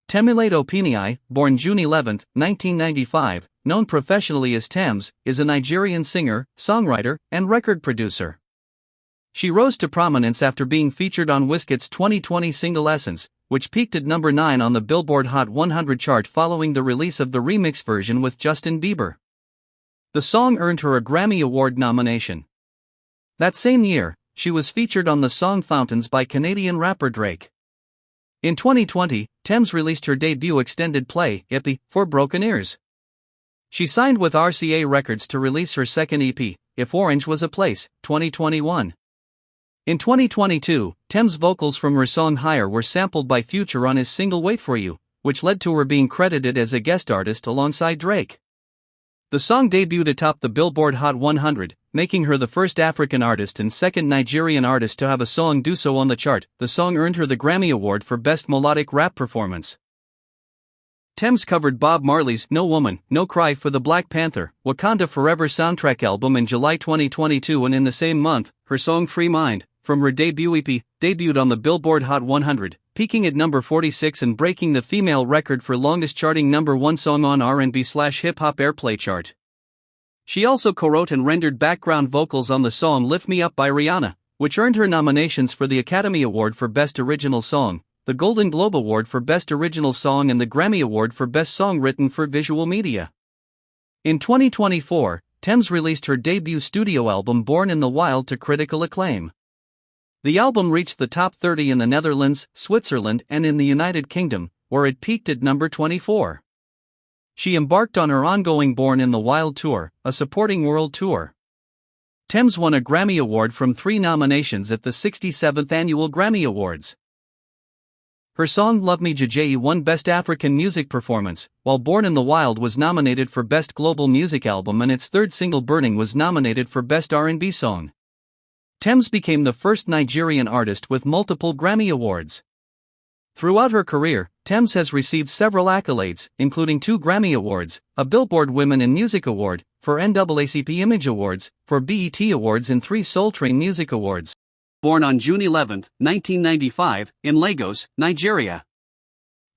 Temulate Opinii, born June 11, 1995, known professionally as Tems, is a Nigerian singer, songwriter, and record producer. She rose to prominence after being featured on Wizkid's 2020 single Essence, which peaked at number 9 on the Billboard Hot 100 chart following the release of the remix version with Justin Bieber. The song earned her a Grammy Award nomination. That same year, she was featured on the song Fountains by Canadian rapper Drake. In 2020, Tems released her debut extended play, EP, for Broken Ears. She signed with RCA Records to release her second EP, If Orange Was a Place, 2021. In 2022, Tems' vocals from her song Higher were sampled by Future on his single Wait For You, which led to her being credited as a guest artist alongside Drake. The song debuted atop the Billboard Hot 100, making her the first African artist and second Nigerian artist to have a song do so on the chart. The song earned her the Grammy Award for Best Melodic Rap Performance. Tems covered Bob Marley's No Woman, No Cry for the Black Panther, Wakanda Forever soundtrack album in July 2022, and in the same month, her song Free Mind, from her debut EP, debuted on the Billboard Hot 100, peaking at number 46 and breaking the female record for longest charting number 1 song on R&B/hip-hop airplay chart. She also co-wrote and rendered background vocals on the song Lift Me Up by Rihanna, which earned her nominations for the Academy Award for Best Original Song, the Golden Globe Award for Best Original Song, and the Grammy Award for Best Song Written for Visual Media. In 2024, Tems released her debut studio album Born in the Wild to critical acclaim. The album reached the top 30 in the Netherlands, Switzerland, and in the United Kingdom, where it peaked at number 24. She embarked on her ongoing Born in the Wild tour, a supporting world tour. Tems won a Grammy Award from 3 nominations at the 67th Annual Grammy Awards. Her song Love Me Jeje won Best African Music Performance, while Born in the Wild was nominated for Best Global Music Album, and its third single Burning was nominated for Best R&B Song. Tems became the first Nigerian artist with multiple Grammy Awards. Throughout her career, Tems has received several accolades, including 2 Grammy Awards, a Billboard Women in Music Award, 4 NAACP Image Awards, 4 BET Awards, and 3 Soul Train Music Awards. Born on June 11, 1995, in Lagos, Nigeria.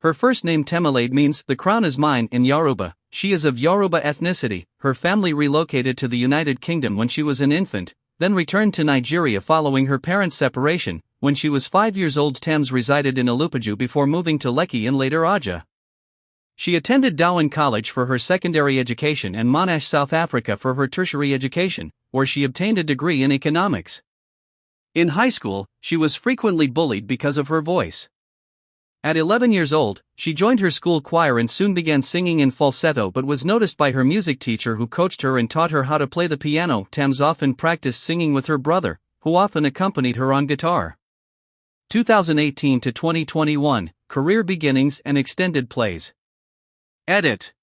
Her first name Temulate means "the crown is mine" in Yoruba. She is of Yoruba ethnicity. Her family relocated to the United Kingdom when she was an infant, then returned to Nigeria following her parents' separation. When she was 5 years old, Tems resided in Abuja before moving to Lekki and later Abuja. She attended Dowen College for her secondary education and Monash, South Africa for her tertiary education, where she obtained a degree in economics. In high school, she was frequently bullied because of her voice. At 11 years old, she joined her school choir and soon began singing in falsetto, but was noticed by her music teacher, who coached her and taught her how to play the piano. Tems often practiced singing with her brother, who often accompanied her on guitar. 2018 to 2021, Career Beginnings and Extended Plays. Edit.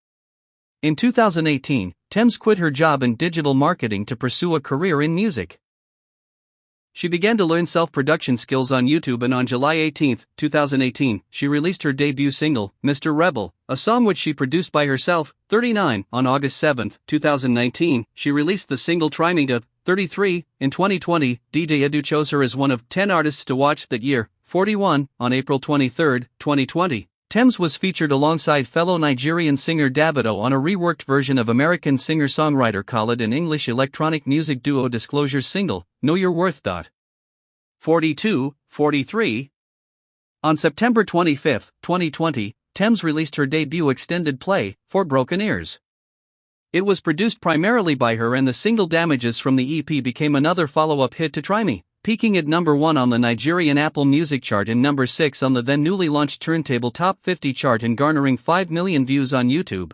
In 2018, Tems quit her job in digital marketing to pursue a career in music. She began to learn self-production skills on YouTube, and on July 18, 2018, she released her debut single, Mr. Rebel, a song which she produced by herself. 39. On August 7, 2019, she released the single Try Me To. 33. In 2020, DJ Edu chose her as one of 10 artists to watch that year. 41. On April 23, 2020, Tems was featured alongside fellow Nigerian singer Davido on a reworked version of American singer-songwriter Khalid and English electronic music duo Disclosure's single, Know Your Worth. 42. 43. On September 25, 2020, Tems released her debut extended play, For Broken Ears. It was produced primarily by her, and the single Damages from the EP became another follow-up hit to Try Me, peaking at number 1 on the Nigerian Apple Music chart and number 6 on the then newly launched Turntable Top 50 chart, and garnering 5 million views on YouTube.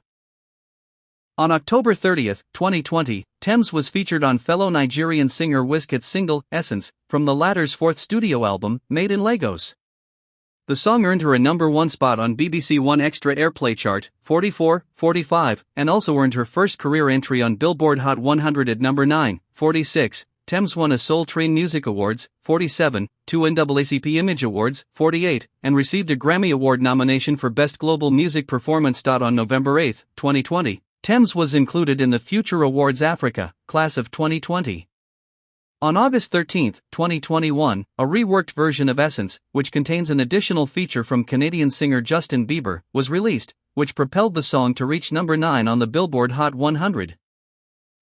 On October 30, 2020, Tems was featured on fellow Nigerian singer Wizkid's single, Essence, from the latter's 4th studio album, Made in Lagos. The song earned her a number 1 spot on BBC One Extra Airplay chart, 44, 45, and also earned her first career entry on Billboard Hot 100 at number 9, 46. Tems won a Soul Train Music Awards, 47, 2 NAACP Image Awards, 48, and received a Grammy Award nomination for Best Global Music Performance. On November 8, 2020, Tems was included in the Future Awards Africa class of 2020. On August 13, 2021, a reworked version of Essence, which contains an additional feature from Canadian singer Justin Bieber, was released, which propelled the song to reach number 9 on the Billboard Hot 100.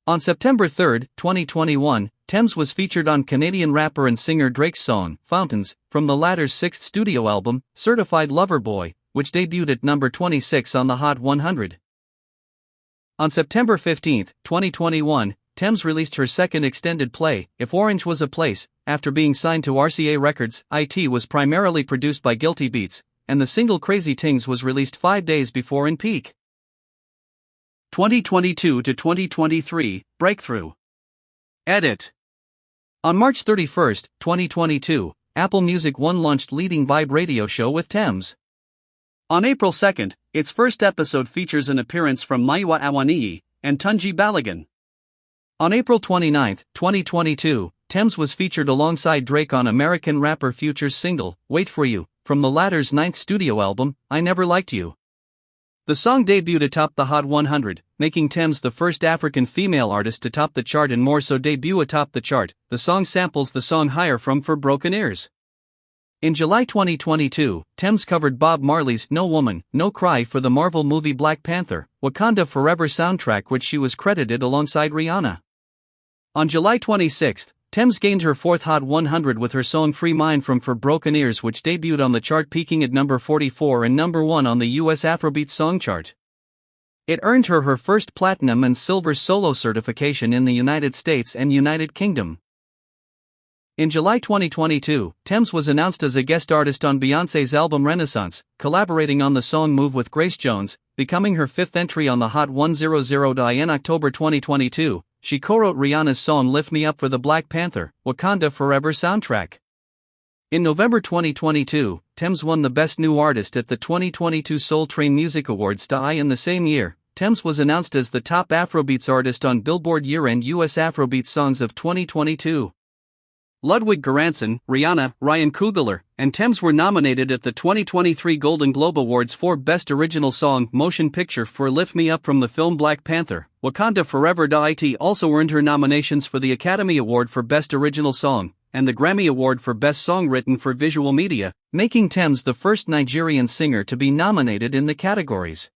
On September 3, 2021, Tems was featured on Canadian rapper and singer Drake's song, Fountains, from the latter's sixth studio album, Certified Lover Boy, which debuted at number 26 on the Hot 100. On September 15, 2021, Tems released her second extended play, If Orange Was a Place, after being signed to RCA Records. It was primarily produced by Guilty Beats, and the single Crazy Tings was released 5 days before in peak. 2022 to 2023, Breakthrough. Edit. On March 31, 2022, Apple Music One launched Leading Vibe radio show with Tems. On April 2, its first episode features an appearance from Maiwa Awaniyi and Tunji Balagan. On April 29, 2022, Tems was featured alongside Drake on American rapper Future's single, Wait For You, from the latter's ninth studio album, I Never Liked You. The song debuted atop the Hot 100, making Tems the first African female artist to top the chart and more so debut atop the chart. The song samples the song Higher from For Broken Ears. In July 2022, Tems covered Bob Marley's No Woman, No Cry for the Marvel movie Black Panther, Wakanda Forever soundtrack, which she was credited alongside Rihanna. On July 26, Tems gained her fourth Hot 100 with her song Free Mind from For Broken Ears, which debuted on the chart peaking at number 44 and number 1 on the US Afrobeat song chart. It earned her her first platinum and silver solo certification in the United States and United Kingdom. In July 2022, Tems was announced as a guest artist on Beyoncé's album Renaissance, collaborating on the song Move with Grace Jones, becoming her fifth entry on the Hot 100. In October 2022, she co-wrote Rihanna's song Lift Me Up for the Black Panther, Wakanda Forever soundtrack. In November 2022, Tems won the Best New Artist at the 2022 Soul Train Music Awards. In the same year, Tems was announced as the top Afrobeats artist on Billboard Year-End US Afrobeats Songs of 2022. Ludwig Göransson, Rihanna, Ryan Coogler, and Tems were nominated at the 2023 Golden Globe Awards for Best Original Song Motion Picture for Lift Me Up from the film Black Panther, Wakanda Forever. It also earned her nominations for the Academy Award for Best Original Song, and the Grammy Award for Best Song Written for Visual Media, making Tems the first Nigerian singer to be nominated in the categories.